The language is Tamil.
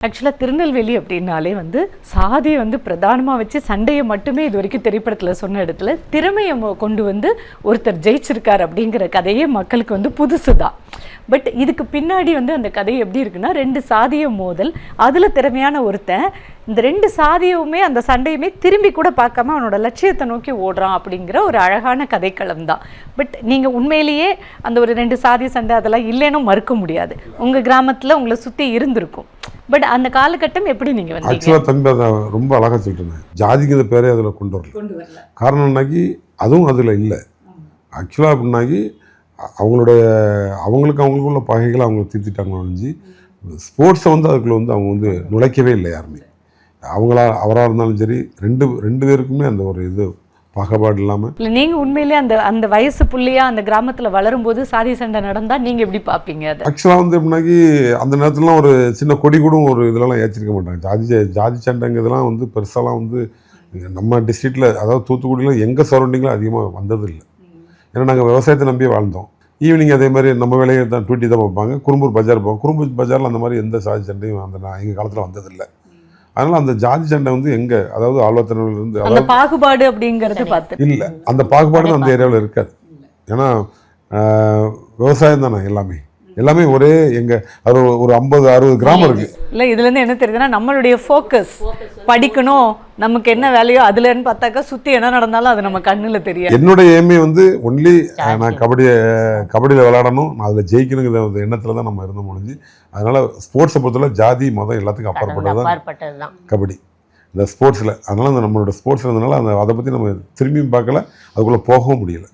ஆக்சுவலாக திருநெல்வேலி அப்படின்னாலே வந்து சாதியை வந்து பிரதானமாக வச்சு சண்டையை மட்டுமே இது வரைக்கும் திரைப்படத்தில் சொன்ன இடத்துல திறமையை கொண்டு வந்து ஒருத்தர் ஜெயிச்சிருக்கார் அப்படிங்கிற கதையே மக்களுக்கு வந்து புதுசு தான். பட் இதுக்கு பின்னாடி வந்து அந்த கதை எப்படி இருக்குன்னா, ரெண்டு சாதிய மோதல், அதில் திறமையான ஒருத்தன் இந்த ரெண்டு சாதியவுமே அந்த சண்டையுமே திரும்பி கூட பார்க்காம அவனோட லட்சியத்தை நோக்கி ஓடுறான் அப்படிங்கிற ஒரு அழகான கதைக்களம் தான். பட் நீங்கள் உண்மையிலேயே அந்த ஒரு ரெண்டு சாதிய சண்டை அதெல்லாம் இல்லைன்னு மறுக்க முடியாது. உங்கள் கிராமத்தில் உங்களை சுற்றி இருந்திருக்கும். பட் அந்த காலகட்டம் எப்படி நீங்கள் வந்து ஆக்சுவலாக தம்பி அதை ரொம்ப அழகாக சொல்லிட்டேன். ஜாதிங்கிற பேரே அதில் கொண்டு வரல. காரணம் என்னாக்கி அதுவும் அதில் இல்லை. ஆக்சுவலாக அப்படின்னாக்கி அவங்களுக்குள்ள பகைகளை அவங்க தீர்த்திட்டாங்க ஒழிஞ்சு ஸ்போர்ட்ஸை வந்து அதுக்குள்ளே வந்து அவங்க வந்து நுழைக்கவே இல்லை யாருமே. அவராக இருந்தாலும் சரி ரெண்டு பேருக்குமே அந்த ஒரு இது பாகுபாடு இல்லாமல். இல்லை, நீங்கள் உண்மையிலே அந்த வயசு புள்ளியாக அந்த கிராமத்தில் வளரும்போது சாதி சண்டை நடந்தால் நீங்கள் எப்படி பார்ப்பீங்க? அது ஆக்சுவலாக வந்து எப்படின்னாக்கி அந்த நேரத்துலலாம் ஒரு சின்ன கொடி கூட ஒரு இதெல்லாம் ஏற்றிருக்க மாட்டாங்க. ஜாதி சண்டைங்கிறதுலாம் வந்து பெருசாலாம் வந்து நம்ம டிஸ்ட்ரிக்டில், அதாவது தூத்துக்குடியில் எங்கள் சரௌண்டிங்கில் அதிகமாக வந்ததில்லை. ஏன்னா நாங்கள் விவசாயத்தை நம்பியே வாழ்ந்தோம். ஈவினிங் அதே மாதிரி நம்ம வேலையை தான் டூட்டி தான் பார்ப்பாங்க. குறும்பூர் பஜார் போவோம். குறும்பூர் பஜாரில் அந்த மாதிரி எந்த சாதி சண்டையும் எங்கள் காலத்தில் வந்ததில்லை. அதனால் அந்த ஜாதி சண்டை வந்து எங்கே, அதாவது ஆழ்வார்த்திலிருந்து அந்த பாகுபாடு அப்படிங்கிறது பார்த்து இல்லை. அந்த பாகுபாடு அந்த ஏரியாவில் இருக்காது. ஏன்னா விவசாயம் தானே எல்லாமே ஒரே அது ஒரு 50-60 கிராமம் இருக்குது. இல்லை, இதுலேருந்து என்ன தெரியுதுன்னா நம்மளுடைய ஃபோக்கஸ் படிக்கணும், நமக்கு என்ன வேலையோ அதுலன்னு பார்த்தாக்கா சுற்றி என்ன நடந்தாலும் அது நம்ம கண்ணில் தெரியும். என்னுடைய எய்மே வந்து ஒன்லி நான் கபடியில் விளையாடணும், நான் அதில் ஜெயிக்கணுங்கிற எண்ணத்தில் தான் நம்ம இருந்த முடிஞ்சு. அதனால் ஸ்போர்ட்ஸை பொறுத்தவரை ஜாதி மதம் எல்லாத்துக்கும் அப்பாற்பட்டது தான் கபடி இந்த ஸ்போர்ட்ஸில். அதனால் நம்மளோட ஸ்போர்ட்ஸ் இருந்ததுனால அதை பற்றி நம்ம திரும்பியும் பார்க்கல, அதுக்குள்ளே போகவும் முடியலை.